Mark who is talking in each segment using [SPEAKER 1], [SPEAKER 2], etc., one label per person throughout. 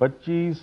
[SPEAKER 1] 25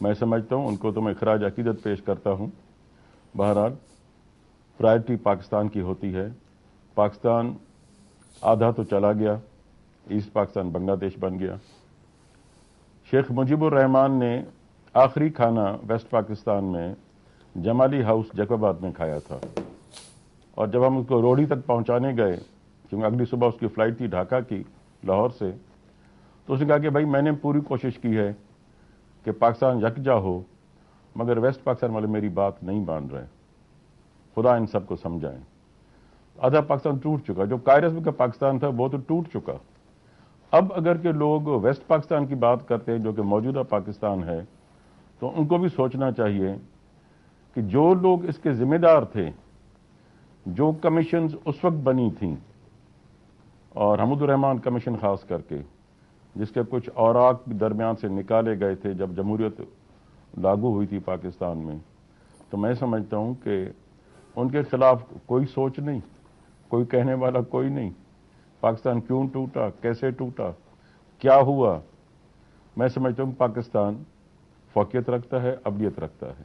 [SPEAKER 1] میں سمجھتا ہوں ان کو تو میں خراج عقیدت پیش کرتا ہوں. بہرحال پرائرٹی پاکستان کی ہوتی ہے. پاکستان آدھا تو چلا گیا, ایسٹ پاکستان بنگلہ دیش بن گیا. شیخ مجیب الرحمان نے آخری کھانا ویسٹ پاکستان میں جمالی ہاؤس جیکب آباد میں کھایا تھا, اور جب ہم اس کو روڑی تک پہنچانے گئے, کیونکہ اگلی صبح اس کی فلائٹ تھی ڈھاکہ کی لاہور سے, تو اس نے کہا کہ بھائی میں نے پوری کوشش کی ہے کہ پاکستان یکجا ہو, مگر ویسٹ پاکستان والے میری بات نہیں مان رہے, خدا ان سب کو سمجھائیں. آدھا پاکستان ٹوٹ چکا, جو قائد کا پاکستان تھا وہ تو ٹوٹ چکا. اب اگر کہ لوگ ویسٹ پاکستان کی بات کرتے ہیں جو کہ موجودہ پاکستان ہے, تو ان کو بھی سوچنا چاہیے کہ جو لوگ اس کے ذمہ دار تھے, جو کمیشنز اس وقت بنی تھیں, اور حمود الرحمان کمیشن خاص کر کے, جس کے کچھ اوراق درمیان سے نکالے گئے تھے جب جمہوریت لاگو ہوئی تھی پاکستان میں, تو میں سمجھتا ہوں کہ ان کے خلاف کوئی سوچ نہیں, کوئی کہنے والا کوئی نہیں. پاکستان کیوں ٹوٹا, کیسے ٹوٹا, کیا ہوا, میں سمجھتا ہوں پاکستان فوقیت رکھتا ہے, ابدیت رکھتا ہے.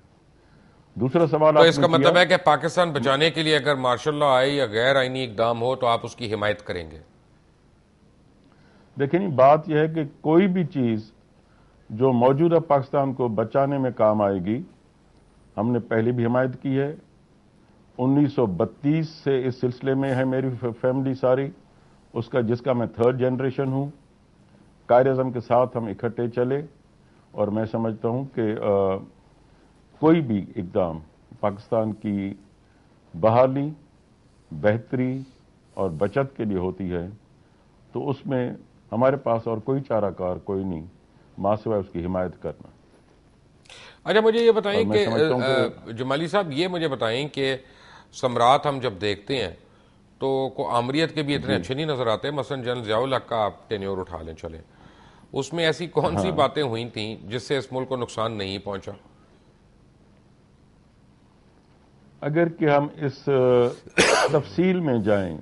[SPEAKER 1] دوسرا سوال
[SPEAKER 2] تو
[SPEAKER 1] آپ
[SPEAKER 2] اس
[SPEAKER 1] نے
[SPEAKER 2] کا
[SPEAKER 1] کیا,
[SPEAKER 2] مطلب ہے کہ پاکستان بچانے کے لیے اگر مارشل لا آئے یا غیر آئینی اقدام ہو تو آپ اس کی حمایت کریں گے؟
[SPEAKER 1] دیکھیں بات یہ ہے کہ کوئی بھی چیز جو موجودہ پاکستان کو بچانے میں کام آئے گی, ہم نے پہلے بھی حمایت کی ہے. 1932 سے اس سلسلے میں ہے میری فیملی ساری, جس کا میں 3rd جنریشن ہوں. قائد اعظم کے ساتھ ہم اکٹھے چلے, اور میں سمجھتا ہوں کہ کوئی بھی اقدام پاکستان کی بحالی, بہتری اور بچت کے لیے ہوتی ہے, تو اس میں ہمارے پاس اور کوئی چارہ کار کوئی نہیں ماں سوائے اس کی حمایت کرنا.
[SPEAKER 2] اچھا مجھے یہ بتائیں
[SPEAKER 1] میں
[SPEAKER 2] کہ
[SPEAKER 1] سمجھتا ہوں کہ
[SPEAKER 2] جمالی صاحب یہ مجھے بتائیں کہ سمراٹ ہم جب دیکھتے ہیں تو آمریت کے بھی اتنے اچھے نہیں نظر آتے. مثلا جنرل ضیاء الحق کا آپ ٹینیور اٹھا لیں, چلیں, اس میں ایسی کون سی باتیں ہوئی تھیں جس سے اس ملک کو نقصان نہیں پہنچا؟
[SPEAKER 1] اگر کہ ہم اس تفصیل میں جائیں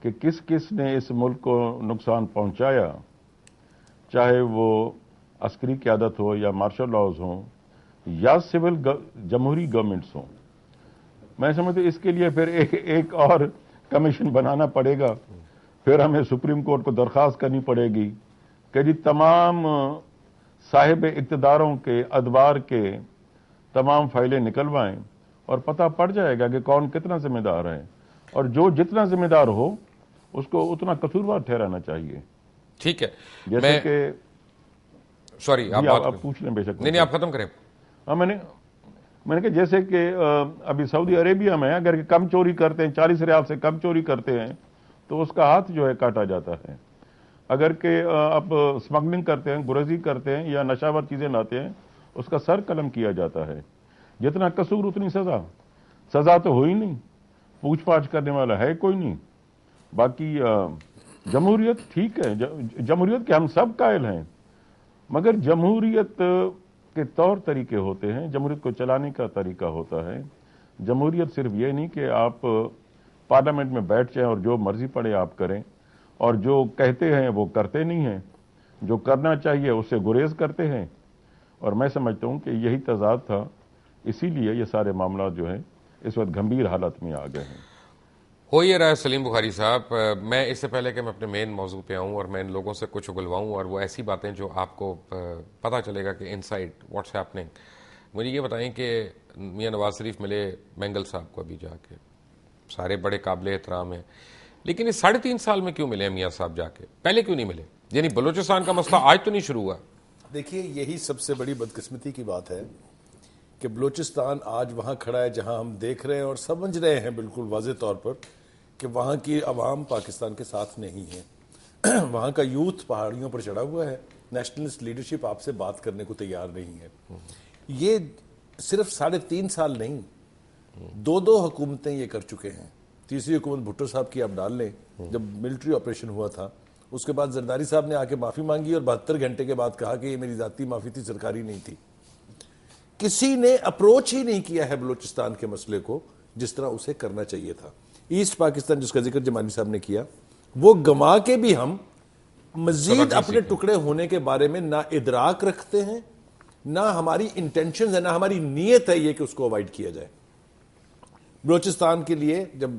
[SPEAKER 1] کہ کس کس نے اس ملک کو نقصان پہنچایا, چاہے وہ عسکری قیادت ہو یا مارشل لاز ہوں یا سول جمہوری گورنمنٹس ہوں, میں سمجھتا ہوں اس کے لیے پھر ایک اور کمیشن بنانا پڑے گا. پھر ہمیں سپریم کورٹ کو درخواست کرنی پڑے گی کہ جی تمام صاحب اقتداروں کے ادوار کے تمام فائلیں نکلوائیں, اور پتہ پڑ جائے گا کہ کون کتنا ذمہ دار ہے, اور جو جتنا ذمہ دار ہو اس کو اتنا قصوروار ٹھہرانا چاہیے.
[SPEAKER 2] ٹھیک ہے,
[SPEAKER 1] جیسے کہ
[SPEAKER 2] سوری
[SPEAKER 1] آپ پوچھ لیں بے شک.
[SPEAKER 2] نہیں آپ ختم کریں.
[SPEAKER 1] ہاں میں نے کہا جیسے کہ ابھی سعودی عربیہ میں اگر کم چوری کرتے ہیں, 40 ریال سے کم چوری کرتے ہیں, تو اس کا ہاتھ جو ہے کاٹا جاتا ہے. اگر کہ آپ سمگلنگ کرتے ہیں, گریزی کرتے ہیں یا نشاور چیزیں لاتے ہیں, اس کا سر قلم کیا جاتا ہے. جتنا قصور اتنی سزا تو ہوئی نہیں, پوچھ پاچھ کرنے والا ہے کوئی نہیں. باقی جمہوریت ٹھیک ہے, جمہوریت کے ہم سب قائل ہیں, مگر جمہوریت کے طور طریقے ہوتے ہیں, جمہوریت کو چلانے کا طریقہ ہوتا ہے. جمہوریت صرف یہ نہیں کہ آپ پارلیمنٹ میں بیٹھ جائیں اور جو مرضی پڑے آپ کریں, اور جو کہتے ہیں وہ کرتے نہیں ہیں, جو کرنا چاہیے اس سے گریز کرتے ہیں. اور میں سمجھتا ہوں کہ یہی تضاد تھا, اسی لیے یہ سارے معاملات جو ہیں اس وقت گھمبیر حالت میں آ گئے ہیں.
[SPEAKER 2] ہو یہ رہا ہے سلیم بخاری صاحب. میں اس سے پہلے کہ میں اپنے مین موضوع پہ آؤں اور میں ان لوگوں سے کچھ اگلواؤں اور وہ ایسی باتیں جو آپ کو پتہ چلے گا کہ انسائڈ واٹس ہیپننگ, مجھے یہ بتائیں کہ میاں نواز شریف ملے مینگل صاحب کو ابھی جا کے, سارے بڑے قابل احترام ہیں, لیکن اس 3.5 سال میں کیوں ملے ہیں میاں صاحب جا کے, پہلے کیوں نہیں ملے؟ یعنی بلوچستان کا مسئلہ آج تو نہیں شروع ہوا.
[SPEAKER 3] دیکھیے یہی سب سے بڑی بدقسمتی کی بات ہے کہ بلوچستان آج وہاں کھڑا ہے جہاں ہم دیکھ رہے ہیں اور سمجھ رہے ہیں بالکل واضح طور پر کہ وہاں کی عوام پاکستان کے ساتھ نہیں ہے. وہاں کا یوتھ پہاڑیوں پر چڑھا ہوا ہے, نیشنلسٹ لیڈرشپ آپ سے بات کرنے کو تیار نہیں ہے. یہ صرف 3.5 سال نہیں, 2 حکومتیں یہ کر چکے ہیں. تیسری حکومت بھٹو صاحب کی آپ ڈال لیں, جب ملٹری آپریشن ہوا تھا اس کے بعد زرداری صاحب نے آ کے معافی مانگی اور 72 گھنٹے کے بعد کہا کہ یہ میری ذاتی معافی تھی, سرکاری نہیں تھی. کسی نے اپروچ ہی نہیں کیا ہے بلوچستان کے مسئلے کو جس طرح اسے کرنا چاہیے تھا. ایسٹ پاکستان جس کا ذکر جمالی صاحب نے کیا, وہ گما کے بھی ہم مزید اپنے ٹکڑے ہونے کے بارے میں نا ادراک رکھتے ہیں, نہ ہماری انٹینشنز ہے، نہ ہماری نیت ہے یہ کہ اس کو اوائڈ کیا جائے. بلوچستان کے لیے جب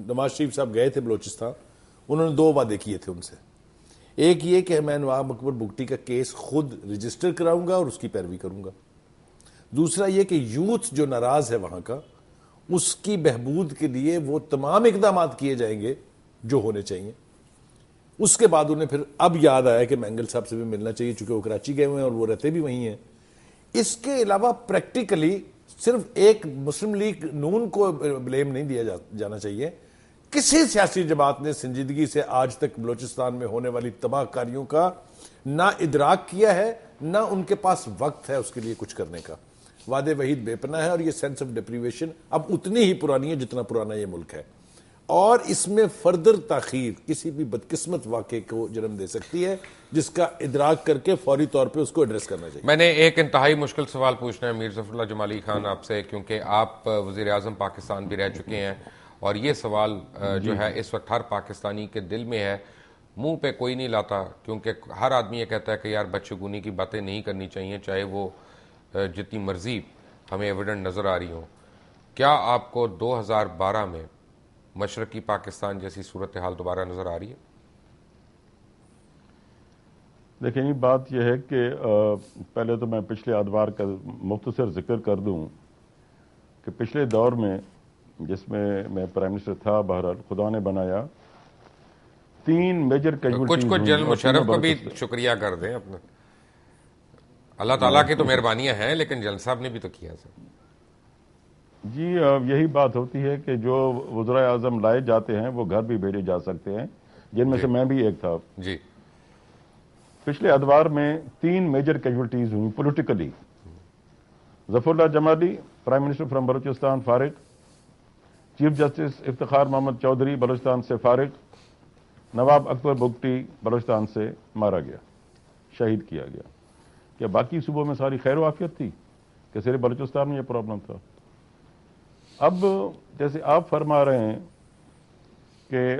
[SPEAKER 3] نواز شریف صاحب گئے تھے بلوچستان، انہوں نے 2 وعدے کیے تھے ان سے. ایک یہ کہ میں نواب اکبر بگٹی کا کیس خود رجسٹر کراؤں گا اور اس کی پیروی کروں گا. دوسرا یہ کہ یوتھ جو ناراض ہے وہاں کا، اس کی بہبود کے لیے وہ تمام اقدامات کیے جائیں گے جو ہونے چاہیے. اس کے بعد انہیں پھر اب یاد آیا کہ مینگل صاحب سے بھی ملنا چاہیے، چونکہ وہ کراچی گئے ہوئے ہیں اور وہ رہتے بھی وہیں ہیں. اس کے علاوہ پریکٹیکلی صرف ایک مسلم لیگ نون کو بلیم نہیں دیا جانا چاہیے. کسی سیاسی جماعت نے سنجیدگی سے آج تک بلوچستان میں ہونے والی تباہ کاریوں کا نہ ادراک کیا ہے، نہ ان کے پاس وقت ہے اس کے لیے کچھ کرنے کا. وعدے وحید بے پناہ ہے، اور یہ سینس آف ڈپریویشن اب اتنی ہی پرانی ہے جتنا پرانا یہ ملک ہے، اور اس میں فردر تاخیر کسی بھی بدقسمت واقعے کو جنم دے سکتی ہے، جس کا ادراک کر کے فوری طور پہ اس کو ایڈریس کرنا چاہیے.
[SPEAKER 2] میں نے ایک انتہائی مشکل سوال پوچھنا ہے میر ظفر اللہ جمالی خان آپ سے، کیونکہ آپ وزیر اعظم پاکستان بھی رہ چکے ہیں، اور یہ سوال جو ہے اس وقت ہر پاکستانی کے دل میں ہے. منہ پہ کوئی نہیں لاتا، کیونکہ ہر آدمی یہ کہتا ہے کہ یار بچگونی کی باتیں نہیں کرنی چاہیے، چاہے وہ جتنی مرضی ہمیں ایویڈنٹ نظر آ رہی ہوں. کیا آپ کو 2012 میں مشرقی پاکستان جیسی صورتحال دوبارہ نظر آ رہی ہے؟
[SPEAKER 1] دیکھیں یہ بات یہ ہے کہ پہلے تو میں پچھلے ادوار کا مختصر ذکر کر دوں کہ پچھلے دور میں جس میں پرائم منسٹر تھا، بہرحال خدا نے بنایا 3 میجر کیجولٹیز
[SPEAKER 2] کچھ جنرل مشرف کو بھی شکریہ کر دیں اپنا. اللہ تعالیٰ کی تو مہربانیاں ہیں، لیکن جنرل صاحب نے بھی تو کیا سر.
[SPEAKER 1] جی یہی بات ہوتی ہے کہ جو وزرائے اعظم لائے جاتے ہیں وہ گھر بھی بھیجے جا سکتے ہیں، جن میں سے میں بھی ایک تھا.
[SPEAKER 2] جی
[SPEAKER 1] پچھلے ادوار میں 3 میجر کیجولٹیز ہوئی politically. Zafar Allah Jamali prime minister from Balochistan فارغ، چیف جسٹس افتخار محمد چودھری بلوچستان سے فارغ، نواب اکبر بگٹی بلوچستان سے مارا گیا، شہید کیا گیا. کیا باقی صوبوں میں ساری خیر و عافیت تھی کہ صرف بلوچستان میں یہ پرابلم تھا؟ اب جیسے آپ فرما رہے ہیں کہ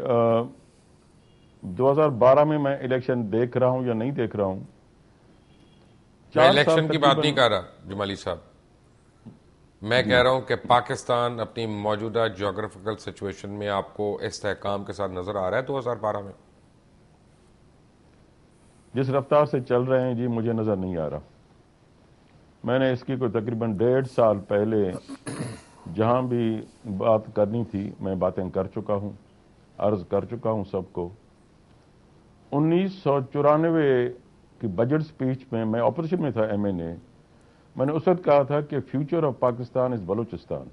[SPEAKER 1] 2012 میں الیکشن دیکھ رہا ہوں یا نہیں دیکھ رہا ہوں،
[SPEAKER 2] میں الیکشن کی بات نہیں کر رہا جمالی صاحب، میں کہہ رہا ہوں کہ پاکستان اپنی موجودہ جیوگرافیکل سچویشن میں آپ کو استحکام کے ساتھ نظر آ رہا ہے 2012 میں؟
[SPEAKER 1] جس رفتار سے چل رہے ہیں جی مجھے نظر نہیں آ رہا. میں نے اس کی کوئی تقریباً 1.5 سال پہلے جہاں بھی بات کرنی تھی میں باتیں کر چکا ہوں، عرض کر چکا ہوں سب کو. 1994 کی بجٹ سپیچ میں اپوزیشن میں تھا MNA، میں نے اس وقت کہا تھا کہ future of Pakistan is Balochistan.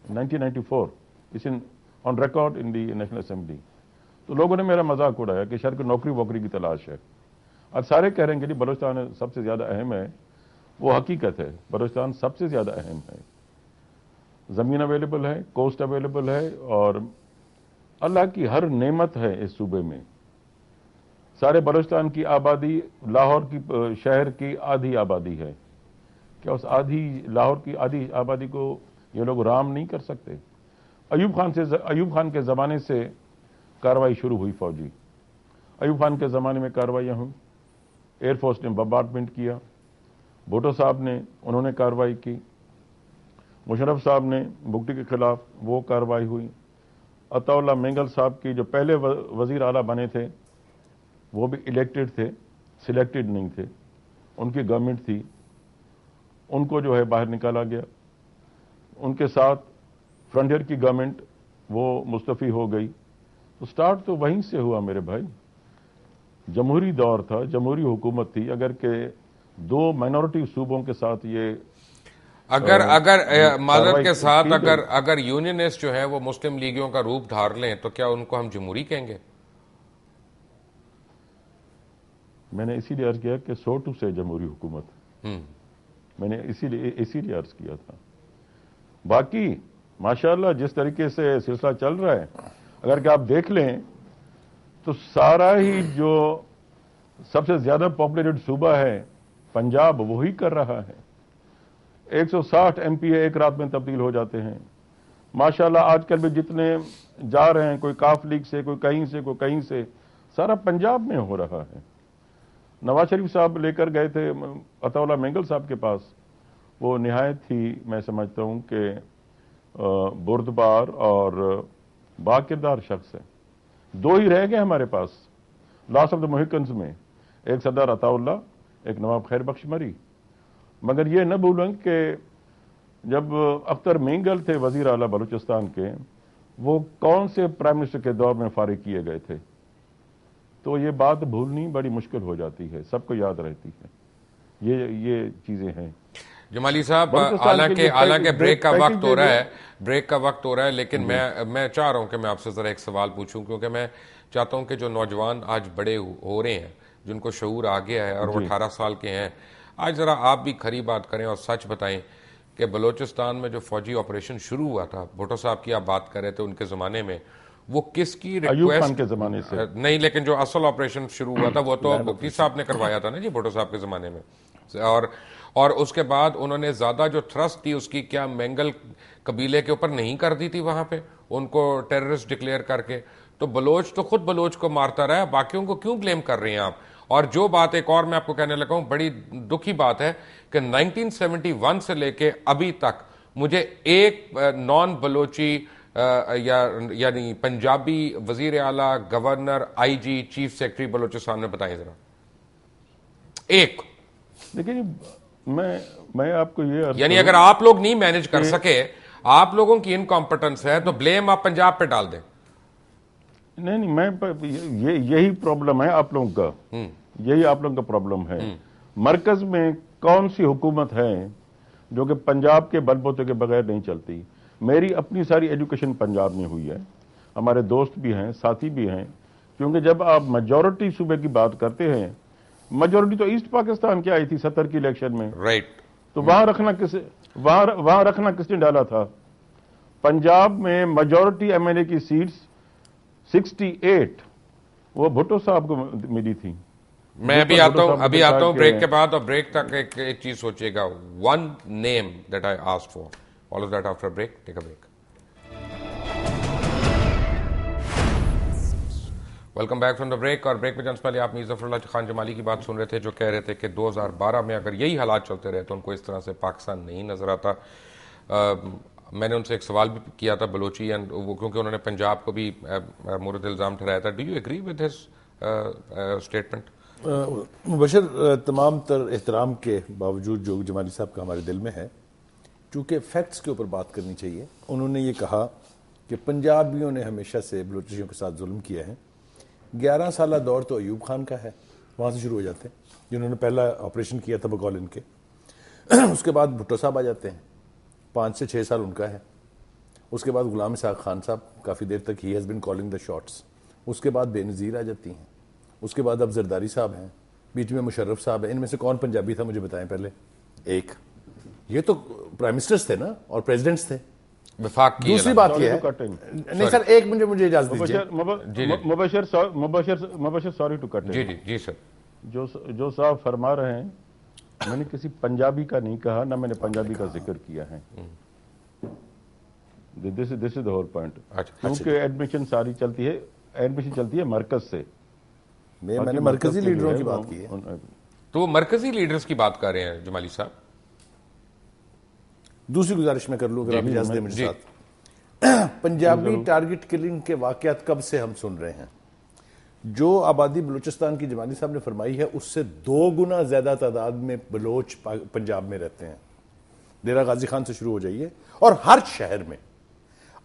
[SPEAKER 1] 1994 اس on record in the National Assembly. تو لوگوں نے میرا مذاق اڑایا کہ شاید نوکری ووکری کی تلاش ہے. اب سارے کہہ رہے ہیں کہ جی بلوچستان سب سے زیادہ اہم ہے. وہ حقیقت ہے، بلوچستان سب سے زیادہ اہم ہے. زمین اویلیبل ہے، کوسٹ اویلیبل ہے، اور اللہ کی ہر نعمت ہے اس صوبے میں. سارے بلوچستان کی آبادی لاہور کی شہر کی آدھی آبادی ہے. کیا اس لاہور کی آدھی آبادی کو یہ لوگ رام نہیں کر سکتے؟ ایوب خان کے زمانے سے کارروائی شروع ہوئی فوجی. ایوب خان کے زمانے میں کارروائیاں ہوئیں، ایئر فورس نے بمبارڈمنٹ کیا، بھٹو صاحب نے انہوں نے کارروائی کی، مشرف صاحب نے بگٹی کے خلاف وہ کارروائی ہوئی. عطا اللہ مینگل صاحب کی جو پہلے وزیر اعلیٰ بنے تھے وہ بھی الیکٹڈ تھے، سلیکٹڈ نہیں تھے، ان کی گورنمنٹ تھی، ان کو جو ہے باہر نکالا گیا. ان کے ساتھ فرنٹیئر کی گورنمنٹ وہ مستعفی ہو گئی. تو سٹارٹ تو وہیں سے ہوا میرے بھائی. جمہوری دور تھا، جمہوری حکومت تھی. اگر کہ 2 مائنورٹی صوبوں کے ساتھ یہ
[SPEAKER 2] اگر معذرت کے ساتھ اگر یونینسٹ جو ہے وہ مسلم لیگیوں کا روپ دھار لیں تو کیا ان کو ہم جمہوری کہیں گے؟
[SPEAKER 1] میں نے اسی لیے عرض کیا کہ سوٹو سے جمہوری حکومت، میں نے اسی لیے عرض کیا تھا. باقی ماشاءاللہ جس طریقے سے سلسلہ چل رہا ہے، اگر کہ آپ دیکھ لیں تو سارا ہی جو سب سے زیادہ پاپولیٹڈ صوبہ ہے پنجاب وہی کر رہا ہے. 160 MP ایک رات میں تبدیل ہو جاتے ہیں. ماشاءاللہ آج کل بھی جتنے جا رہے ہیں، کوئی کاف لیگ سے، کوئی کہیں سے، کوئی کہیں سے، سارا پنجاب میں ہو رہا ہے. نواز شریف صاحب لے کر گئے تھے عطا اللہ مینگل صاحب کے پاس. وہ نہایت ہی میں سمجھتا ہوں کہ بردبار اور با کردار شخص ہے. دو ہی رہ گئے ہمارے پاس لاسٹ آف دا موہیکنز میں, ایک سردار عطا اللہ, ایک نواب خیر بخش مری. مگر یہ نہ بھولیں کہ جب اختر مینگل تھے وزیر اعلیٰ بلوچستان کے, وہ کون سے پرائم منسٹر کے دور میں فارغ کیے گئے تھے؟ تو یہ بات بھولنی بڑی مشکل ہو جاتی ہے, سب کو یاد رہتی ہے. یہ چیزیں ہیں.
[SPEAKER 2] جمالی صاحب, حالانکہ بریک کا وقت ہو رہا ہے, لیکن میں چاہ رہا ہوں کہ میں آپ سے ذرا ایک سوال پوچھوں, کیونکہ میں چاہتا ہوں کہ جو نوجوان آج بڑے ہو رہے ہیں, جن کو شعور آ گیا ہے اور وہ 18 سال کے ہیں, آج ذرا آپ بھی کھری بات کریں اور سچ بتائیں کہ بلوچستان میں جو فوجی آپریشن شروع ہوا تھا, بھٹو صاحب کی آپ بات کر رہے تھے ان کے زمانے میں, وہ کس کی
[SPEAKER 1] ریکویسٹ کے زمانے سے
[SPEAKER 2] نہیں, لیکن جو اصل آپریشن شروع ہوا تھا وہ تو بگٹی صاحب نے کروایا تھا نا جی, بھٹو صاحب کے زمانے میں. اور اس کے بعد انہوں نے زیادہ جو تھرسٹ تھی اس کی کیا مینگل قبیلے کے اوپر نہیں کر دی تھی وہاں پہ, ان کو ٹیررسٹ ڈکلیئر کر کے؟ تو بلوچ تو خود بلوچ کو مارتا رہا ہے, باقیوں کو کیوں بلیم کر رہے ہیں آپ؟ اور جو بات ایک اور میں آپ کو کہنے لگا ہوں, بڑی دکھی بات ہے کہ 1971 سے لے کے ابھی تک مجھے ایک نان بلوچی یعنی پنجابی وزیر اعلیٰ, گورنر, آئی جی, چیف سیکرٹری بلوچستان میں بتائیں ذرا ایک.
[SPEAKER 1] لیکن میں آپ کو یہ
[SPEAKER 2] یعنی اگر آپ لوگ نہیں مینج کر سکے, آپ لوگوں کی انکمپٹنس ہے, تو بلیم آپ پنجاب پہ ڈال دیں.
[SPEAKER 1] نہیں, یہی پرابلم ہے آپ لوگوں کا, یہی آپ لوگوں کا پرابلم ہے. مرکز میں کون سی حکومت ہے جو کہ پنجاب کے بل بوتے کے بغیر نہیں چلتی؟ میری اپنی ساری ایجوکیشن پنجاب میں ہوئی ہے, ہمارے دوست بھی ہیں, ساتھی بھی ہیں. کیونکہ جب آپ میجورٹی صوبے کی بات کرتے ہیں, میجورٹی تو ایسٹ پاکستان کی آئی تھی 70 کی الیکشن میں,
[SPEAKER 2] رائٹ,
[SPEAKER 1] تو وہاں رکھنا کس نے ڈالا تھا؟ پنجاب میں میجورٹی ایم ایل اے کی سیٹس 68 وہ بھٹو صاحب کو ملی تھی.
[SPEAKER 2] میں ابھی آتا ہوں بریک کے بعد, اور بریک تک ایک چیز سوچیے گا, one name that I asked for, all of that after break. Take a break. Welcome back from the break. اور بریک میں جانے سے پہلے آپ میر ظفر اللہ خان جمالی کی بات سن رہے تھے, جو کہہ رہے تھے کہ 2012 میں اگر یہی حالات چلتے رہے تو ان کو اس طرح سے پاکستان نہیں نظر آتا. میں نے ان سے ایک سوال بھی کیا تھا بلوچی, کیونکہ انہوں نے پنجاب کو بھی مورد الزام ٹھہرایا تھا. Do you agree with his statement?
[SPEAKER 3] Mubashir, تمام تر احترام کے باوجود جو جمالی صاحب کا ہمارے دل میں ہے, چونکہ فیکٹس کے اوپر بات کرنی چاہیے. انہوں نے یہ کہا کہ پنجابیوں نے ہمیشہ سے بلوچیوں کے ساتھ ظلم کیا ہے. 11 سالہ دور تو ایوب خان کا ہے, وہاں سے شروع ہو جاتے ہیں, جنہوں نے پہلا آپریشن کیا تھا بقول ان کے. اس کے بعد بھٹو صاحب آ جاتے ہیں, 5 سے 6 سال ان کا ہے. اس کے بعد غلام اسحاق خان صاحب کافی دیر تک he has been calling the shots. اس کے بعد بے نظیر آ جاتی ہیں. اس کے بعد اب زرداری صاحب ہیں, بیچ میں مشرف صاحب ہیں. ان میں سے کون پنجابی تھا مجھے بتائیں پہلے ایک؟ یہ تو پرائم منسٹرز تھے نا, اور پریزیڈنٹس تھے.
[SPEAKER 2] وفاق کی
[SPEAKER 3] دوسری بات یہ ہے, نہیں سر ایک مجھے اجازت دیجیے.
[SPEAKER 1] مبشر سوری ٹو کٹ.
[SPEAKER 2] جی سر.
[SPEAKER 1] جو صاحب فرما رہے ہیں, میں نے کسی پنجابی کا نہیں کہا, نہ میں نے پنجابی کا ذکر کیا ہے. دس از دا ہول پوائنٹ. کیونکہ ایڈمیشن ساری چلتی ہے مرکز سے.
[SPEAKER 3] میں نے مرکزی لیڈروں کی بات کی ہے,
[SPEAKER 2] تو وہ مرکزی لیڈرز کی بات کر رہے ہیں جمالی صاحب.
[SPEAKER 3] دوسری گزارش میں کر لوں اگر آپ اجازت دیں مجھے ساتھ. پنجابی ٹارگٹ کلنگ کے واقعات کب سے ہم سن رہے ہیں؟ جو آبادی بلوچستان کی جمالی صاحب نے فرمائی ہے, اس سے 2 گنا زیادہ تعداد میں بلوچ پنجاب میں رہتے ہیں. ڈیرہ غازی خان سے شروع ہو جائیے, اور ہر شہر میں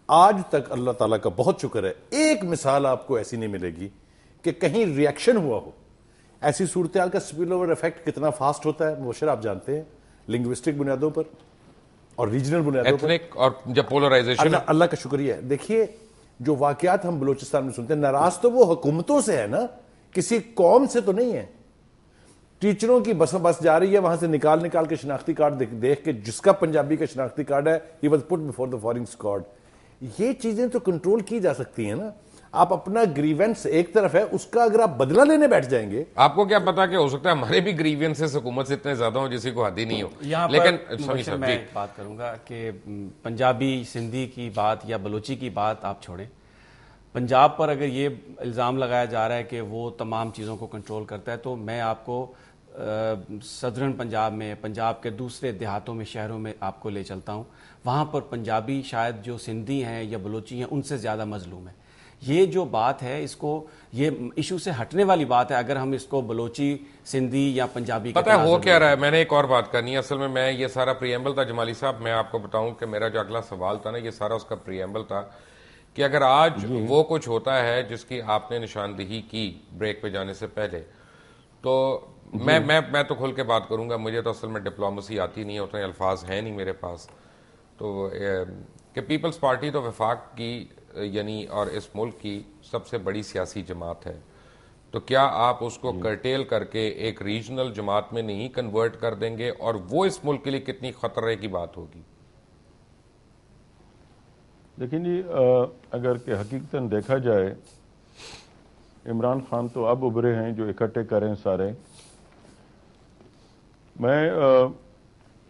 [SPEAKER 3] آج تک اللہ تعالیٰ کا بہت شکر ہے, ایک مثال آپ کو ایسی نہیں ملے گی کہ کہیں ریئیکشن ہوا ہو. ایسی صورتحال کا سپل اوور ایفیکٹ کتنا فاسٹ ہوتا ہے مبشر آپ جانتے ہیں, لنگوسٹک بنیادوں پر اور ریجنل بنیادوں پر,
[SPEAKER 2] اور جب پولرائزیشن.
[SPEAKER 3] اللہ کا شکریہ. دیکھیے جو واقعات ہم بلوچستان میں سنتے ہیں, ناراض تو وہ حکومتوں سے ہے نا, کسی قوم سے تو نہیں ہے. ٹیچروں کی بس جا رہی ہے, وہاں سے نکال کے شناختی کارڈ دیکھ کے, جس کا پنجابی کا شناختی کارڈ ہے, he was put before the firing squad. یہ چیزیں تو کنٹرول کی جا سکتی ہیں نا. آپ اپنا گریونس ایک طرف ہے, اس کا اگر آپ بدلہ لینے بیٹھ جائیں گے,
[SPEAKER 2] آپ کو کیا پتا کہ ہو سکتا ہے ہمارے بھی گریونسز حکومت سے اتنے زیادہ ہوں جسی کو حد ہی نہیں ہو.
[SPEAKER 4] لیکن میں بات کروں گا کہ پنجابی سندھی کی بات یا بلوچی کی بات آپ چھوڑیں, پنجاب پر اگر یہ الزام لگایا جا رہا ہے کہ وہ تمام چیزوں کو کنٹرول کرتا ہے، تو میں آپ کو صدرن پنجاب میں، پنجاب کے دوسرے دیہاتوں میں، شہروں میں آپ کو لے چلتا ہوں. وہاں پر پنجابی شاید جو سندھی ہیں یا بلوچی ہیں ان سے زیادہ مظلوم ہیں. یہ جو بات ہے، اس کو یہ ایشو سے ہٹنے والی بات ہے اگر ہم اس کو بلوچی، سندھی یا پنجابی
[SPEAKER 2] پتہ ہے ہو کیا رہا ہے. میں نے ایک اور بات کرنی ہے. اصل میں یہ سارا پریمبل تھا جمالی صاحب. میں آپ کو بتاؤں کہ میرا جو اگلا سوال تھا نا، یہ سارا اس کا پریمبل تھا کہ اگر آج وہ کچھ ہوتا ہے جس کی آپ نے نشاندہی کی بریک پہ جانے سے پہلے، تو میں تو کھل کے بات کروں گا. مجھے تو اصل میں ڈپلومسی آتی نہیں ہے، اتنے الفاظ ہیں نہیں میرے پاس. تو کہ پیپلز پارٹی تو وفاق کی یعنی اور اس ملک کی سب سے بڑی سیاسی جماعت ہے، تو کیا آپ اس کو کرٹیل کر کے ایک ریجنل جماعت میں نہیں کنورٹ کر دیں گے؟ اور وہ اس ملک کے لیے کتنی خطرے کی بات ہوگی؟
[SPEAKER 1] لیکن جی اگر کہ حقیقتاً دیکھا جائے، عمران خان تو اب ابھرے ہیں جو اکٹھے کریں سارے. میں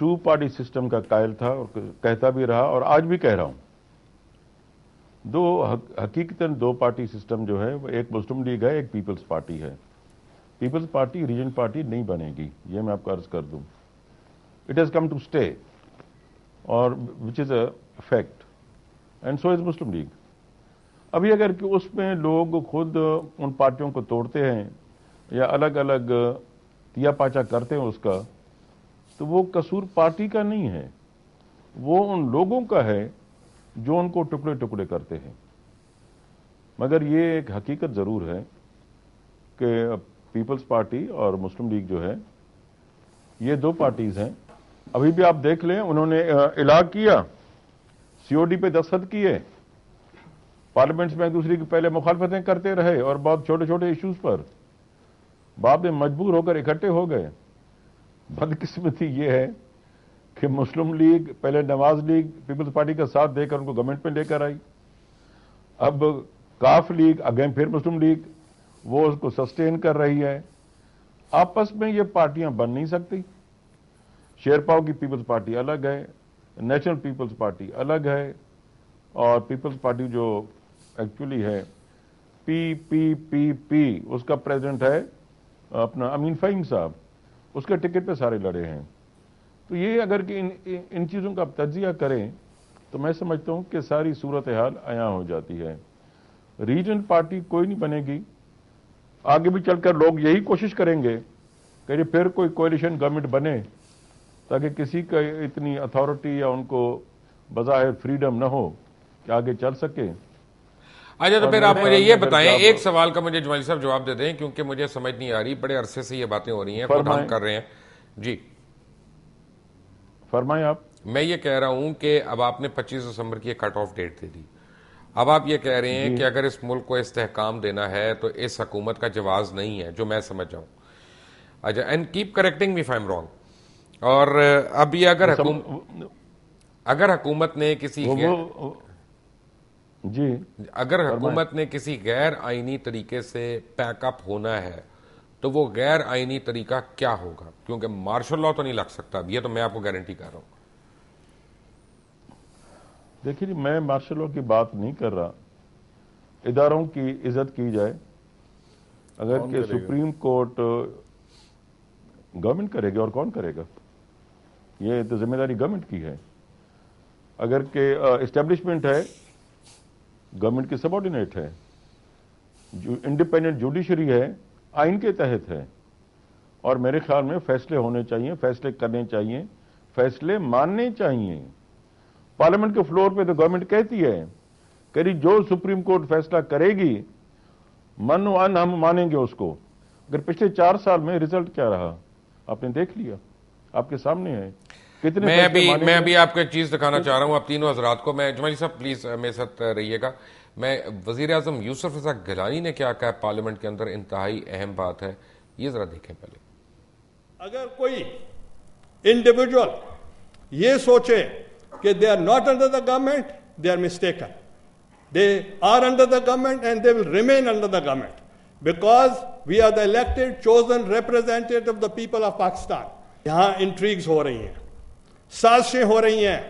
[SPEAKER 1] 2 پارٹی سسٹم کا قائل تھا اور کہتا بھی رہا اور آج بھی کہہ رہا ہوں. حقیقتاً 2 پارٹی سسٹم جو ہے، وہ ایک مسلم لیگ ہے، ایک پیپلز پارٹی ہے. پیپلز پارٹی ریجن پارٹی نہیں بنے گی، یہ میں آپ کو عرض کر دوں. It has come to stay اور which is a fact, and so is Muslim League. ابھی اگر کہ اس میں لوگ خود ان پارٹیوں کو توڑتے ہیں یا الگ الگ تیا پاچا کرتے ہیں اس کا، تو وہ قصور پارٹی کا نہیں ہے، وہ ان لوگوں کا ہے جو ان کو ٹکڑے ٹکڑے کرتے ہیں. مگر یہ ایک حقیقت ضرور ہے کہ پیپلز پارٹی اور مسلم لیگ جو ہے، یہ 2 پارٹیز ہیں. ابھی بھی آپ دیکھ لیں، انہوں نے الاغ کیا، COD پہ دستخط کیے، پارلیمنٹس میں ایک دوسرے کی پہلے مخالفتیں کرتے رہے اور بہت چھوٹے چھوٹے ایشوز پر بعد میں مجبور ہو کر اکٹھے ہو گئے. بدقسمتی یہ ہے کہ مسلم لیگ پہلے نواز لیگ پیپلز پارٹی کا ساتھ دے کر ان کو گورنمنٹ میں لے کر آئی. اب کاف لیگ اگین پھر مسلم لیگ وہ اس کو سسٹین کر رہی ہے. آپس میں یہ پارٹیاں بن نہیں سکتی. شیرپاؤ کی پیپلز پارٹی الگ ہے، نیشنل پیپلز پارٹی الگ ہے، اور پیپلز پارٹی جو ایکچولی ہے PPP اس کا پریزیڈنٹ ہے اپنا امین فہیم صاحب، اس کے ٹکٹ پہ سارے لڑے ہیں. تو یہ اگر کہ ان چیزوں کا تجزیہ کریں تو میں سمجھتا ہوں کہ ساری صورتحال عیاں ہو جاتی ہے. ریجن پارٹی کوئی نہیں بنے گی. آگے بھی چل کر لوگ یہی کوشش کریں گے کہ پھر کوئی کوalition گورنمنٹ بنے تاکہ کسی کا اتنی اتھارٹی یا ان کو بظاہر فریڈم نہ ہو کہ آگے چل سکے.
[SPEAKER 2] اچھا، تو پھر آپ مجھے یہ بتائیں، ایک سوال کا مجھے جمالی صاحب جواب دے دیں کیونکہ مجھے سمجھ نہیں آ رہی. بڑے عرصے سے یہ باتیں ہو رہی ہیں، خود ہم کر رہے ہیں. جی
[SPEAKER 1] فرمائیں آپ.
[SPEAKER 2] میں یہ کہہ رہا ہوں کہ اب آپ نے 25 دسمبر کی ایک کٹ آف ڈیٹ دے دی. اب آپ یہ کہہ رہے ہیں کہ اگر اس ملک کو استحکام دینا ہے تو اس حکومت کا جواز نہیں ہے، جو میں سمجھ جاؤں. اچھا، and keep correcting me if I am wrong. اور اب یہ اگر حکومت نے کسی حکومت نے کسی غیر آئینی طریقے سے پیک اپ ہونا ہے تو وہ غیر آئینی طریقہ کیا ہوگا؟ کیونکہ مارشل لا تو نہیں لگ سکتا، یہ تو میں آپ کو گارنٹی کر رہا ہوں.
[SPEAKER 1] دیکھیے، میں مارشل لا کی بات نہیں کر رہا. اداروں کی عزت کی جائے. اگر کہ سپریم کورٹ گورنمنٹ کرے گی اور کون کرے گا؟ یہ تو ذمہ داری گورنمنٹ کی ہے. اگر کہ اسٹیبلشمنٹ ہے، گورنمنٹ کی سبارڈینیٹ ہے. جو انڈیپینڈنٹ جوڈیشری ہے، آئین کے تحت ہے. اور میرے خیال میں فیصلے ہونے چاہیے، فیصلے کرنے چاہیے، فیصلے ماننے چاہیے. پارلیمنٹ کے فلور پہ تو گورنمنٹ کہتی ہے کہ جو سپریم کورٹ فیصلہ کرے گی من و ان ہم مانیں گے اس کو. اگر پچھلے 4 سال میں رزلٹ کیا رہا آپ نے دیکھ لیا، آپ کے سامنے ہے.
[SPEAKER 2] میں ابھی آپ کو ایک چیز دکھانا چاہ رہا ہوں آپ تینوں حضرات کو. میں جمالی صاحب پلیز میرے ساتھ رہیے گا. میں وزیر اعظم یوسف رضا گیلانی نے کیا کہا پارلیمنٹ کے اندر، انتہائی اہم بات ہے، یہ ذرا دیکھیں پہلے.
[SPEAKER 5] اگر کوئی انڈیویجول یہ سوچے کہ they are not under the government, they are mistaken. They are under the government and they will remain under the government because we are the elected, chosen representative of the people of Pakistan. یہاں انٹریگز ہو رہی ہیں، سازشیں ہو رہی ہیں،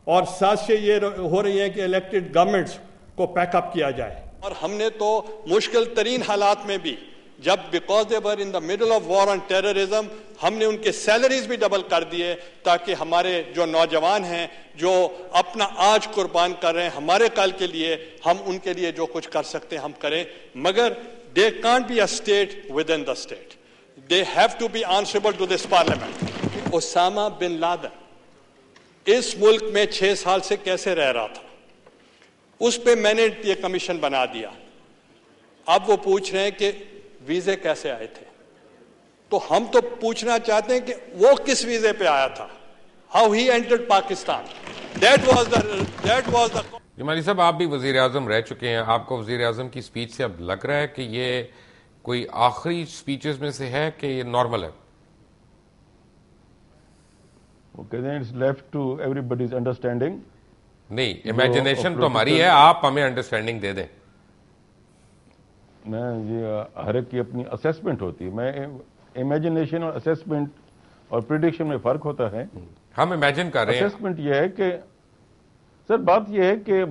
[SPEAKER 5] اور سازشیں یہ ہو رہی ہیں کہ الیکٹڈ گورنمنٹس کو پیک اپ کیا جائے. اور ہم نے تو مشکل ترین حالات میں بھی جب because they were in the middle of war on terrorism ہم نے ان کے سیلریز بھی ڈبل کر دیے تاکہ ہمارے جو نوجوان ہیں جو اپنا آج قربان کر رہے ہیں ہمارے کل کے لیے ہم ان کے لیے جو کچھ کر سکتے ہیں ہم کریں. مگر they can't be a state with in the state, they have to be answerable to this parliament. Usama bin Laden اس ملک میں 6 سال سے کیسے رہ رہا تھا, اس پہ میں نے یہ کمیشن بنا دیا. اب وہ پوچھ رہے ہیں کہ ویزے کیسے آئے تھے, تو ہم تو پوچھنا چاہتے ہیں کہ وہ کس ویزے پہ آیا تھا, how he entered Pakistan. That was the
[SPEAKER 2] Jamali صاحب, آپ بھی وزیر اعظم رہ چکے ہیں, آپ کو وزیر اعظم کی سپیچ سے اب لگ رہا ہے کہ یہ کوئی آخری سپیچز میں سے ہے کہ یہ نارمل ہے؟
[SPEAKER 1] وہ کہتے ہیں it's left to everybody's understanding.
[SPEAKER 2] نہیں, امیجنیشن تو ہماری ہے, آپ ہمیں انڈرسٹینڈنگ دے دیں.
[SPEAKER 1] میں یہ ہر ایک کی اپنی اسیسمنٹ ہوتی ہے. میں امیجنیشن اور اسیسمنٹ اور پریڈکشن میں فرق ہوتا ہے.
[SPEAKER 2] ہم امیجن کر رہے ہیں.
[SPEAKER 1] اسیسمنٹ یہ ہے کہ سر بات یہ ہے کہ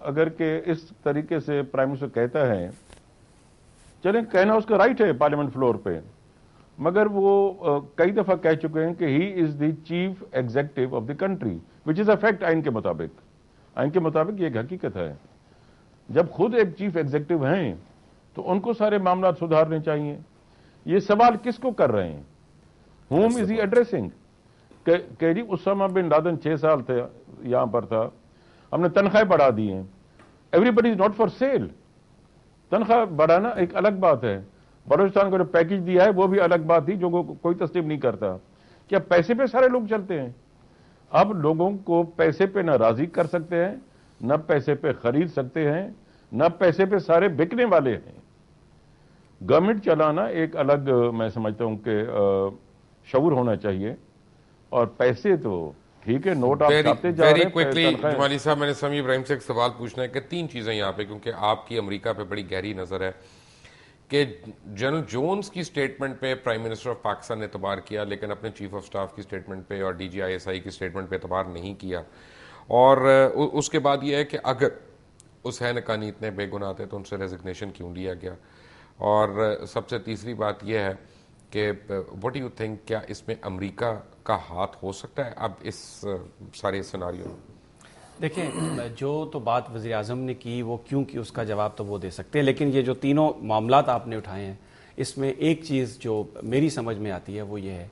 [SPEAKER 1] اگر کہ اس طریقے سے پرائم منسٹر کہتا ہے, چلیں کہنا اس کا رائٹ ہے پارلیمنٹ فلور پہ, مگر وہ کئی دفعہ کہہ چکے ہیں کہ he is the chief executive of the country which is a fact. آئین کے مطابق یہ ایک حقیقت ہے. جب خود ایک چیف ایگزیکٹو ہیں تو ان کو سارے معاملات سدھارنے چاہیے. یہ سوال کس کو کر رہے ہیں, ہوم از ہی ایڈریسنگ؟ کہ جی اسامہ بن لادن 6 سال تھے یہاں پر تھا, ہم نے تنخواہیں بڑھا دی ہیں. Everybody is not for sale. تنخواہ بڑھانا ایک الگ بات ہے, بلوچستان کو جو پیکج دیا ہے وہ بھی الگ بات تھی جو کوئی تسلیم نہیں کرتا. کیا پیسے پہ سارے لوگ چلتے ہیں؟ اب لوگوں کو پیسے پہ نہ راضی کر سکتے ہیں, نہ پیسے پہ خرید سکتے ہیں, نہ پیسے پہ سارے بکنے والے ہیں. گورنمنٹ چلانا ایک الگ میں سمجھتا ہوں کہ شعور ہونا چاہیے. اور پیسے تو ٹھیک ہے, نوٹ آپ چھاپتے جا رہے ہیں.
[SPEAKER 2] ویری کوئکلی جمالی صاحب, میں نے سمیع ابراہیم سے ایک سوال پوچھنا ہے کہ 3 چیزیں یہاں پہ, کیونکہ آپ کی امریکہ پہ بڑی گہری نظر ہے, کہ جنرل جونز کی سٹیٹمنٹ پہ پرائم منسٹر آف پاکستان نے اعتبار کیا, لیکن اپنے چیف آف سٹاف کی سٹیٹمنٹ پہ اور DGISI کی سٹیٹمنٹ پہ اعتبار نہیں کیا. اور اس کے بعد یہ ہے کہ اگر حسین حقانی اتنے بے گناہ تھے تو ان سے ریزگنیشن کیوں لیا گیا. اور سب سے تیسری بات یہ ہے کہ واٹ یو تھنک, کیا اس میں امریکہ کا ہاتھ ہو سکتا ہے اب اس سارے سیناریو میں؟
[SPEAKER 4] دیکھیں, جو تو بات وزیر اعظم نے کی وہ کیوں کی, اس کا جواب تو وہ دے سکتے ہیں, لیکن یہ جو تینوں معاملات آپ نے اٹھائے ہیں اس میں ایک چیز جو میری سمجھ میں آتی ہے وہ یہ ہے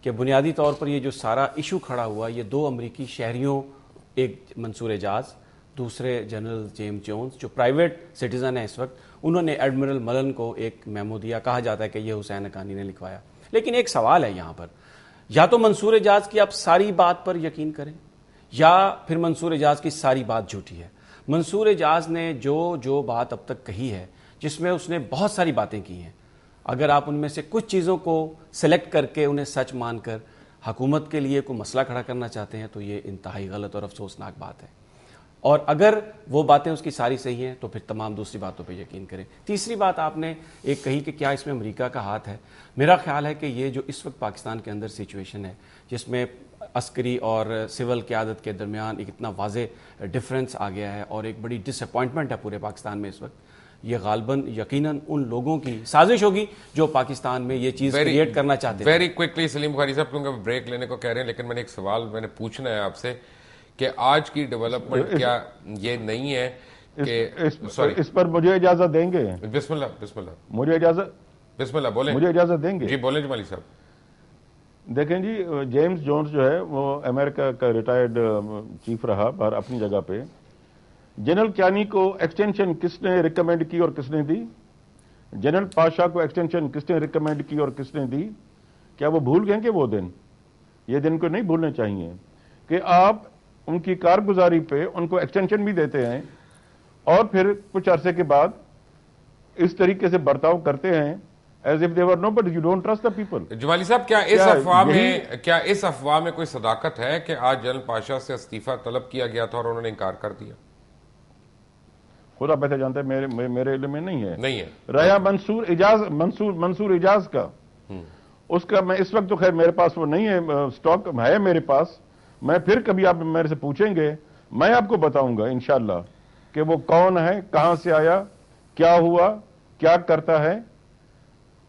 [SPEAKER 4] کہ بنیادی طور پر یہ جو سارا ایشو کھڑا ہوا, یہ 2 امریکی شہریوں, ایک منصور اعجاز, دوسرے جنرل جیمز جونز جو پرائیویٹ سٹیزن ہیں اس وقت, انہوں نے ایڈمرل ملن کو ایک میمو دیا. کہا جاتا ہے کہ یہ حسین حقانی نے لکھوایا. لیکن ایک سوال ہے یہاں پر, یا تو منصور اعجاز کی آپ ساری بات پر یقین کریں یا پھر منصور اعجاز کی ساری بات جھوٹی ہے. منصور اعجاز نے جو بات اب تک کہی ہے, جس میں اس نے بہت ساری باتیں کی ہیں, اگر آپ ان میں سے کچھ چیزوں کو سلیکٹ کر کے انہیں سچ مان کر حکومت کے لیے کوئی مسئلہ کھڑا کرنا چاہتے ہیں تو یہ انتہائی غلط اور افسوسناک بات ہے. اور اگر وہ باتیں اس کی ساری صحیح ہیں تو پھر تمام دوسری باتوں پہ یقین کریں. تیسری بات آپ نے ایک کہی کہ کیا اس میں امریکہ کا ہاتھ ہے. میرا خیال ہے کہ یہ جو اس وقت پاکستان کے اندر سچویشن ہے, جس میں عسکری اور سول قیادت کے درمیان ایک اتنا واضح ڈفرنس آ گیا ہے اور ایک بڑی ڈس اپوائنٹمنٹ ہے پورے پاکستان میں اس وقت, یہ غالباً یقیناً ان لوگوں کی سازش ہوگی جو پاکستان میں یہ چیز کریٹ کرنا چاہتے ہیں.
[SPEAKER 2] ویری کوئکلی سلیم بخاری صاحب, کیونکہ بریک لینے کو کہہ رہے ہیں, لیکن میں نے ایک سوال میں نے پوچھنا ہے آپ سے کہ آج کی ڈیولپمنٹ کیا یہ نہیں ہے کہ
[SPEAKER 1] اس پر مجھے اجازت دیں گے؟
[SPEAKER 2] بسم اللہ
[SPEAKER 1] مجھے اجازت,
[SPEAKER 2] بسم اللہ بولیں,
[SPEAKER 1] مجھے اجازت دیں گے؟
[SPEAKER 2] جی بولیں جمالی صاحب.
[SPEAKER 1] دیکھیں جی, جیمز جونز جو ہے وہ امریکہ کا ریٹائرڈ چیف رہا پر اپنی جگہ پہ. جنرل کیانی کو ایکسٹینشن کس نے ریکمینڈ کی اور کس نے دی؟ جنرل پاشا کو ایکسٹینشن کس نے ریکمینڈ کی اور کس نے دی؟ کیا وہ بھول گئے کہ وہ دن؟ یہ دن کو نہیں بھولنے چاہیے کہ آپ ان کی کارگزاری پہ ان کو ایکسٹینشن بھی دیتے ہیں اور پھر کچھ عرصے کے بعد اس طریقے سے برتاؤ کرتے ہیں as if they were nobody. You don't trust the people.
[SPEAKER 2] جمالی صاحب, کیا اس افواہ میں کوئی صداقت ہے کہ آج جنرل پاشا سے استعفیٰ طلب کیا گیا تھا اور انہوں نے انکار کر دیا؟
[SPEAKER 1] خدا بہتر جانتا ہے, میرے علم میں نہیں ہے. رہا منصور اعجاز کا, اس کا میں اس وقت تو خیر میرے پاس وہ نہیں ہے, سٹاک ہے میرے پاس, میں پھر کبھی آپ میرے سے پوچھیں گے میں آپ کو بتاؤں گا انشاءاللہ کہ وہ کون ہے, کہاں سے آیا, کیا ہوا, کیا کرتا ہے.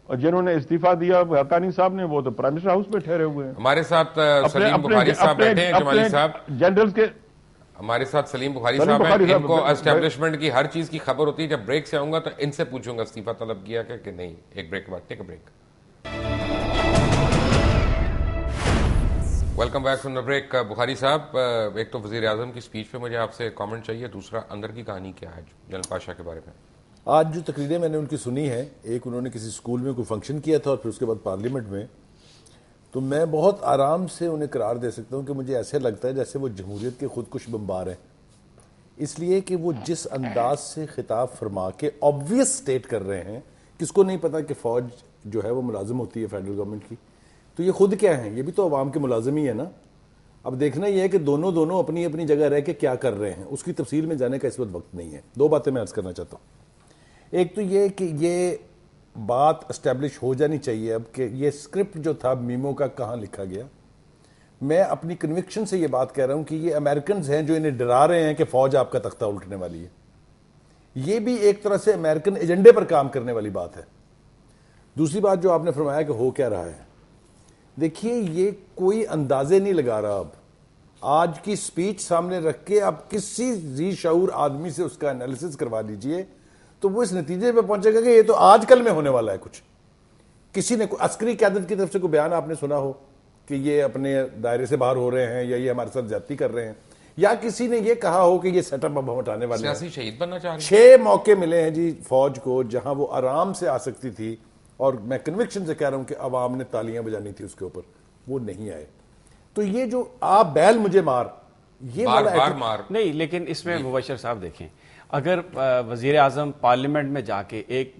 [SPEAKER 1] اور جنہوں نے استعفیٰ دیا حقانی صاحب نے, وہ تو پرائم منسٹر ہاؤس میں ٹھہرے ہوئے ہیں.
[SPEAKER 2] ہمارے ساتھ سلیم بخاری صاحب بیٹھے ہیں, جمالی صاحب
[SPEAKER 1] جنرلز کے
[SPEAKER 2] ہمارے ساتھ سلیم بخاری صاحب ہیں. ان کو اسٹیبلشمنٹ کی ہر چیز کی خبر ہوتی ہے. جب بریک سے آؤں گا تو ان سے پوچھوں گا استعفیٰ طلب کیا کہ نہیں. ایک بریک کے بعد, take a break. Welcome back from the break. Bukhari صاحب, ایک تو وزیر اعظم کی سپیچ پہ مجھے آپ سے کامنٹ چاہیے, دوسرا اندر کی کہانی کیا ہے جنرل پاشا کے بارے میں؟
[SPEAKER 3] آج جو تقریریں میں نے ان کی سنی ہیں, ایک انہوں نے کسی اسکول میں کوئی فنکشن کیا تھا اور پھر اس کے بعد پارلیمنٹ میں, تو میں بہت آرام سے انہیں قرار دے سکتا ہوں کہ مجھے ایسے لگتا ہے جیسے وہ جمہوریت کے خودکش بمبار ہیں. اس لیے کہ وہ جس انداز سے خطاب فرما کے آبویس سٹیٹ کر رہے ہیں, کس کو نہیں پتا کہ فوج جو ہے وہ ملازم ہوتی ہے فیڈرل گورنمنٹ کی, تو یہ خود کیا ہیں, یہ بھی تو عوام کے ملازم ہی ہے نا. اب دیکھنا یہ ہے کہ دونوں اپنی اپنی جگہ رہ کے کیا کر رہے ہیں, اس کی تفصیل میں جانے کا اس وقت نہیں ہے. دو باتیں میں عرض کرنا چاہتا ہوں. ایک تو یہ کہ یہ بات اسٹیبلش ہو جانی چاہیے اب کہ یہ اسکرپٹ جو تھا میمو کا کہاں لکھا گیا. میں اپنی کنوکشن سے یہ بات کہہ رہا ہوں کہ یہ امریکنز ہیں جو انہیں ڈرا رہے ہیں کہ فوج آپ کا تختہ الٹنے والی ہے. یہ بھی ایک طرح سے امریکن ایجنڈے پر کام کرنے والی بات ہے. دوسری بات جو آپ نے فرمایا کہ ہو کیا رہا ہے, دیکھیے یہ کوئی اندازے نہیں لگا رہا. اب آج کی سپیچ سامنے رکھ کے آپ کسی ذی شعور آدمی سے اس کا انالیسس کروا لیجئے تو وہ اس نتیجے پہ پہنچے گا کہ یہ تو آج کل میں ہونے والا ہے. کچھ کسی نے عسکری قیادت کی طرف سے کوئی بیان آپ نے سنا ہو کہ یہ اپنے دائرے سے باہر ہو رہے ہیں یا یہ ہمارے ساتھ زیادتی کر رہے ہیں, یا کسی نے یہ کہا ہو کہ یہ سیٹ اپ اب ہم ہٹانے والے ہیں.
[SPEAKER 2] سیاسی شہید بننا چاہ رہے
[SPEAKER 3] چھ
[SPEAKER 2] ہیں.
[SPEAKER 3] موقع ملے ہیں جی فوج کو جہاں وہ آرام سے آ سکتی تھی, اور میں کنوکشن سے کہہ رہا ہوں کہ عوام نے تالیاں بجانی تھی اس کے اوپر, وہ نہیں آئے. تو یہ جو آپ بیل مجھے مار, یہ
[SPEAKER 2] بار مار
[SPEAKER 4] نہیں. لیکن اس میں مبشر صاحب دیکھیں, اگر وزیر اعظم پارلیمنٹ میں جا کے ایک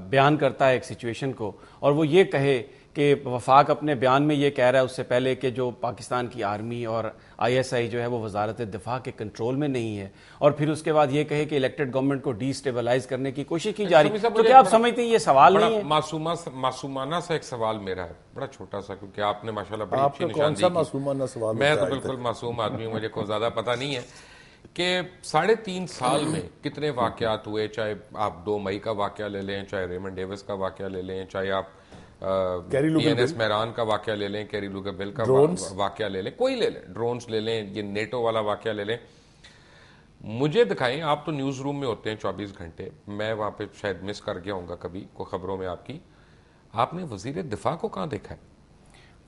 [SPEAKER 4] بیان کرتا ہے ایک سچویشن کو, اور وہ یہ کہے کہ وفاق اپنے بیان میں یہ کہہ رہا ہے اس سے پہلے کہ جو پاکستان کی آرمی اور آئی ایس آئی جو ہے وہ وزارت دفاع کے کنٹرول میں نہیں ہے, اور پھر اس کے بعد یہ کہے کہ الیکٹڈ گورنمنٹ کو ڈی اسٹیبلائز کرنے کی کوشش کی جا رہی ہے, تو کیا آپ سمجھتے ہیں یہ سوال نہیں ہے؟
[SPEAKER 2] معصومانہ سا ایک سوال میرا ہے, بڑا چھوٹا سا, کیونکہ آپ نے ماشاءاللہ بڑی
[SPEAKER 3] آپ
[SPEAKER 2] اچھی
[SPEAKER 3] کا کون
[SPEAKER 2] نشاندہی
[SPEAKER 3] سا
[SPEAKER 2] کی.
[SPEAKER 3] معصومانہ سوال
[SPEAKER 2] میں تو بالکل معصوم آدمی ہوں, مجھے کوئی زیادہ پتہ نہیں ہے کہ 3.5 سال میں کتنے واقعات ہوئے. چاہے آپ 2 مئی کا واقعہ لے لیں, چاہے ریمنڈ ڈیوس کا واقعہ لے لیں, چاہے آپ ENS میران کا واقعہ لے لیں, کیری لوگر بل کا واقعہ لے لیں, کوئی لے لیں, ڈرونز لے لیں, یہ نیٹو والا واقعہ لے لیں. مجھے دکھائیں, آپ تو نیوز روم میں ہوتے ہیں 24 گھنٹے, میں وہاں پہ شاید مس کر گیا ہوں گا کبھی کوئی خبروں میں آپ نے وزیر دفاع کو کہاں دیکھا ہے؟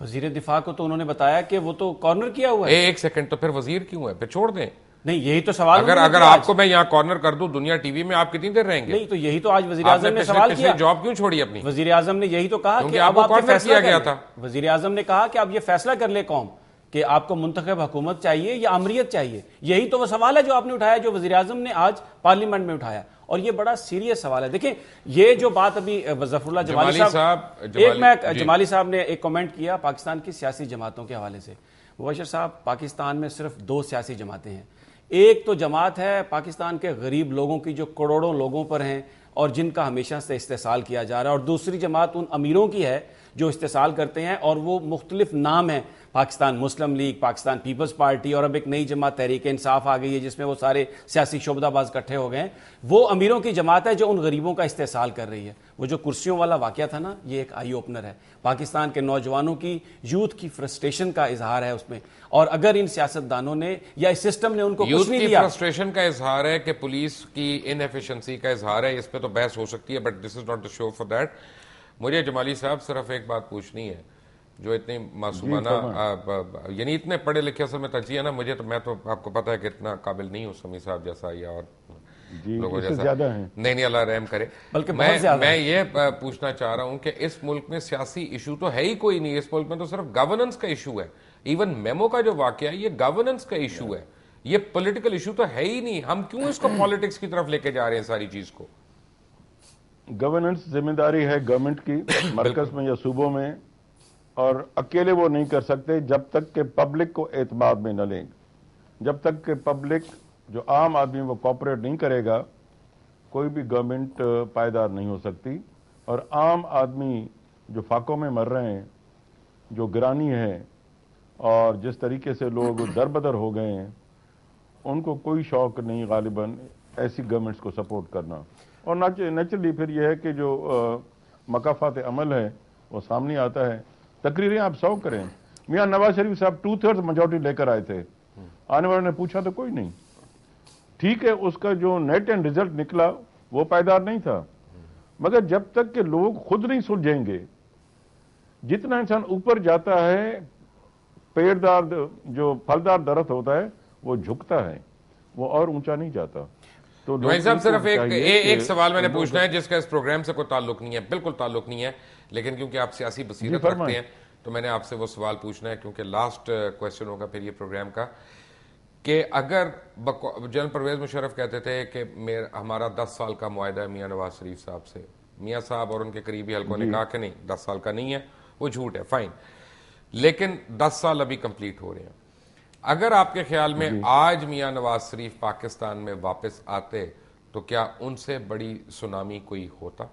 [SPEAKER 4] وزیر دفاع کو تو انہوں نے بتایا کہ وہ تو کارنر کیا ہوا ہے.
[SPEAKER 2] ایک سیکنڈ, تو پھر وزیر کیوں ہے؟ پھر چھوڑ دیں.
[SPEAKER 4] نہیں, یہی تو سوال.
[SPEAKER 2] اگر آپ کو میں یہاں کارنر کر دوں دنیا ٹی وی میں, آپ کتنی دیر رہیں گے؟
[SPEAKER 4] نہیں, تو یہی تو آج وزیر اعظم نے سوال کیا.
[SPEAKER 2] جاب کیوں چھوڑی اپنی؟
[SPEAKER 4] وزیر اعظم نے یہی تو کہا کہ
[SPEAKER 2] آپ کو فیصلہ کیا تھا.
[SPEAKER 4] وزیر اعظم نے کہا کہ اب یہ فیصلہ کر لے قوم کہ آپ کو منتخب حکومت چاہیے یا امریت چاہیے. یہی تو وہ سوال ہے جو آپ نے اٹھایا, جو وزیر اعظم نے آج پارلیمنٹ میں اٹھایا, اور یہ بڑا سیریس سوال ہے. دیکھیں, یہ جو بات ابھی ظفر اللہ جمالی صاحب نے ایک کامنٹ کیا پاکستان کی سیاسی جماعتوں کے حوالے سے. مبشر صاحب, پاکستان میں صرف 2 سیاسی جماعتیں ہیں. ایک تو جماعت ہے پاکستان کے غریب لوگوں کی جو کروڑوں لوگوں پر ہیں اور جن کا ہمیشہ سے استحصال کیا جا رہا ہے, اور دوسری جماعت ان امیروں کی ہے جو استحصال کرتے ہیں, اور وہ مختلف نام ہیں, پاکستان مسلم لیگ, پاکستان پیپلز پارٹی, اور اب ایک نئی جماعت تحریک انصاف آ گئی ہے جس میں وہ سارے سیاسی شعبہ باز اکٹھے ہو گئے ہیں. وہ امیروں کی جماعت ہے جو ان غریبوں کا استحصال کر رہی ہے. وہ جو کرسیوں والا واقعہ تھا نا, یہ ایک آئی اوپنر ہے. پاکستان کے نوجوانوں کی یوتھ کی فرسٹریشن کا اظہار ہے اس میں, اور اگر ان سیاستدانوں نے یا اس سسٹم نے ان کو کچھ نہیں دیا.
[SPEAKER 2] فرسٹریشن کا اظہار ہے کہ پولیس کی ان ایفیشنسی کا اظہار ہے, اس پہ تو بحث ہو سکتی ہے, but this is not the show for that. مجھے جمالی صاحب صرف ایک بات پوچھنی ہے, جو اتنی معصومانہ یعنی اتنے پڑھے لکھے اصل میں تجزیہ نا, مجھے تو میں تو آپ کو پتا ہے کہ اتنا قابل نہیں ہوں سمی صاحب جیسا یا اور لوگوں جیسا. نہیں, اللہ رحم کرے.
[SPEAKER 4] بلکہ
[SPEAKER 2] میں یہ پوچھنا چاہ رہا ہوں کہ اس ملک میں سیاسی ایشو تو ہے ہی کوئی نہیں. اس ملک میں تو صرف گورننس کا ایشو ہے. ایون میمو کا جو واقعہ ہے یہ گورننس کا ایشو ہے, یہ پولیٹیکل ایشو تو ہے ہی نہیں. ہم کیوں اس کو پالیٹکس کی طرف لے کے جا رہے ہیں ساری چیز کو؟
[SPEAKER 1] گورننس ذمہ داری ہے گورنمنٹ کی, مرکز میں یا صوبوں میں, اور اکیلے وہ نہیں کر سکتے جب تک کہ پبلک کو اعتماد میں نہ لیں. جب تک کہ پبلک جو عام آدمی وہ کوآپریٹ نہیں کرے گا, کوئی بھی گورنمنٹ پائیدار نہیں ہو سکتی. اور عام آدمی جو فاقوں میں مر رہے ہیں, جو گرانی ہے, اور جس طریقے سے لوگ در بدر ہو گئے ہیں, ان کو کوئی شوق نہیں غالباً ایسی گورنمنٹس کو سپورٹ کرنا. اور نیچرلی پھر یہ ہے کہ جو مقافات عمل ہے وہ سامنے آتا ہے. تقریریں آپ 100 کریں. میاں نواز شریف صاحب 2/3 میجورٹی لے کر آئے تھے, آنے والوں نے پوچھا تو کوئی نہیں. ٹھیک ہے, اس کا جو نیٹ اینڈ ریزلٹ نکلا وہ پائیدار نہیں تھا, مگر جب تک کہ لوگ خود نہیں سلجھیں گے, جتنا انسان اوپر جاتا ہے, پیڑدار جو پھلدار درخت ہوتا ہے وہ جھکتا ہے, وہ اور اونچا نہیں جاتا. تو
[SPEAKER 2] نواز صاحب صرف ایک سوال میں نے پوچھنا ہے جس کا اس پروگرام سے کوئی تعلق نہیں ہے, بالکل تعلق نہیں ہے, لیکن کیونکہ آپ سیاسی بصیرت رکھتے ہیں تو میں نے آپ سے وہ سوال پوچھنا ہے, کیونکہ لاسٹ کویسچن ہوگا پھر یہ پروگرام کا, کہ اگر جنرل پرویز مشرف کہتے تھے کہ ہمارا 10 سال کا معاہدہ ہے میاں نواز شریف صاحب سے, میاں صاحب اور ان کے قریبی حلقوں نے کہا کہ نہیں 10 سال کا نہیں ہے, وہ جھوٹ ہے, فائن, لیکن 10 سال ابھی کمپلیٹ ہو رہے ہیں. اگر آپ کے خیال میں آج میاں نواز شریف پاکستان میں واپس آتے تو کیا ان سے بڑی سونامی کوئی ہوتا؟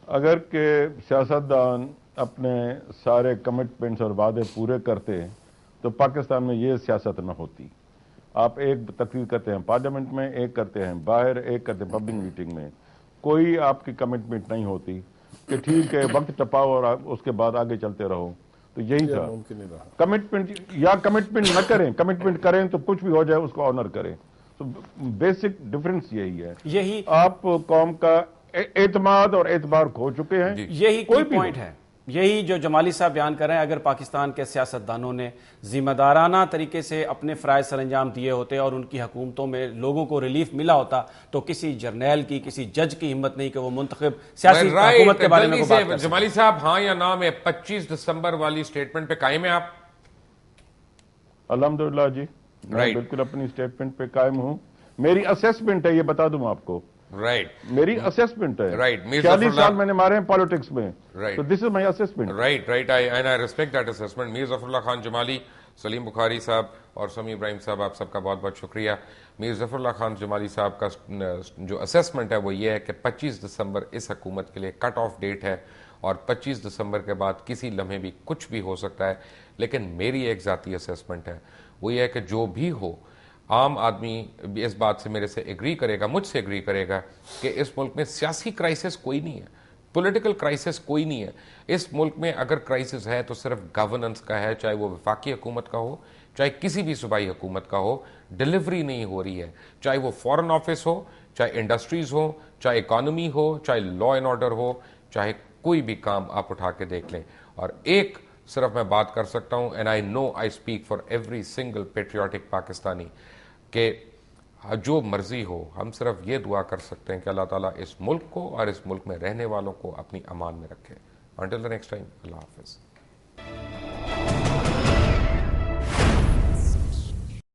[SPEAKER 1] اگر کہ سیاستدان اپنے سارے کمٹمنٹس اور وعدے پورے کرتے تو پاکستان میں یہ سیاست نہ ہوتی. آپ ایک تقریر کرتے ہیں پارلیمنٹ میں, ایک کرتے ہیں باہر, ایک کرتے ہیں پبلک میٹنگ میں, کوئی آپ کی کمٹمنٹ نہیں ہوتی کہ ٹھیک ہے وقت ٹپاؤ اور اس کے بعد آگے چلتے رہو. تو یہی تھا کمٹمنٹ, یا کمٹمنٹ نہ کریں, کمٹمنٹ کریں تو کچھ بھی ہو جائے اس کو آنر کریں. تو بیسک ڈفرنس یہی ہے.
[SPEAKER 4] یہی
[SPEAKER 1] آپ قوم کا اعتماد اور اعتبار کھو چکے ہیں.
[SPEAKER 4] یہی کی پوائنٹ ہے, یہی جو جمالی صاحب بیان کر رہے ہیں. اگر پاکستان کے سیاستدانوں نے ذمہ دارانہ طریقے سے اپنے فرائض سر انجام دیے ہوتے اور ان کی حکومتوں میں لوگوں کو ریلیف ملا ہوتا تو کسی جرنیل کی, کسی جج کی ہمت نہیں کہ وہ منتخب سیاسی حکومت کے بارے میں بات کر سکتے.
[SPEAKER 2] جمالی صاحب ہاں یا نہ میں 25 دسمبر والی سٹیٹمنٹ پہ قائم ہیں آپ؟
[SPEAKER 1] الحمدللہ جی, میں بالکل اپنی سٹیٹمنٹ پہ قائم ہوں. میری اسیسمنٹ ہے, یہ بتا دوں آپ کو, میری اسیسمنٹ ہے. 40 سال میں نے مارے ہیں پالیٹکس میں, تو this is my assessment.
[SPEAKER 2] Right, and I respect that assessment. Mir Zafarullah Khan Jamali, Saleem Bukhari صاحب اور سمیع ابراہیم صاحب, آپ سب کا بہت بہت شکریہ. میر ظفر اللہ خان جمالی صاحب کا جو اسیسمنٹ ہے وہ یہ ہے کہ 25 دسمبر اس حکومت کے لیے کٹ آف ڈیٹ ہے, اور 25 دسمبر کے بعد کسی لمحے بھی کچھ بھی ہو سکتا ہے. لیکن میری ایک ذاتی اسیسمنٹ ہے, وہ یہ ہے کہ جو بھی ہو, عام آدمی اس بات سے میرے سے ایگری کرے گا, مجھ سے ایگری کرے گا کہ اس ملک میں سیاسی کرائسس کوئی نہیں ہے, پولیٹیکل کرائسس کوئی نہیں ہے. اس ملک میں اگر کرائسس ہے تو صرف گورننس کا ہے, چاہے وہ وفاقی حکومت کا ہو, چاہے کسی بھی صوبائی حکومت کا ہو. ڈلیوری نہیں ہو رہی ہے, چاہے وہ فورن آفس ہو, چاہے انڈسٹریز ہو, چاہے اکانومی ہو, چاہے لا اینڈ آرڈر ہو, چاہے کوئی بھی کام آپ اٹھا کے دیکھ لیں. اور ایک صرف میں بات کر سکتا ہوں, and I know I speak for every single patriotic Pakistani, کہ جو مرضی ہو, ہم صرف یہ دعا کر سکتے ہیں کہ اللہ تعالیٰ اس ملک کو اور اس ملک میں رہنے والوں کو اپنی امان میں رکھے. انٹل دی نیکسٹ ٹائم, اللہ حافظ.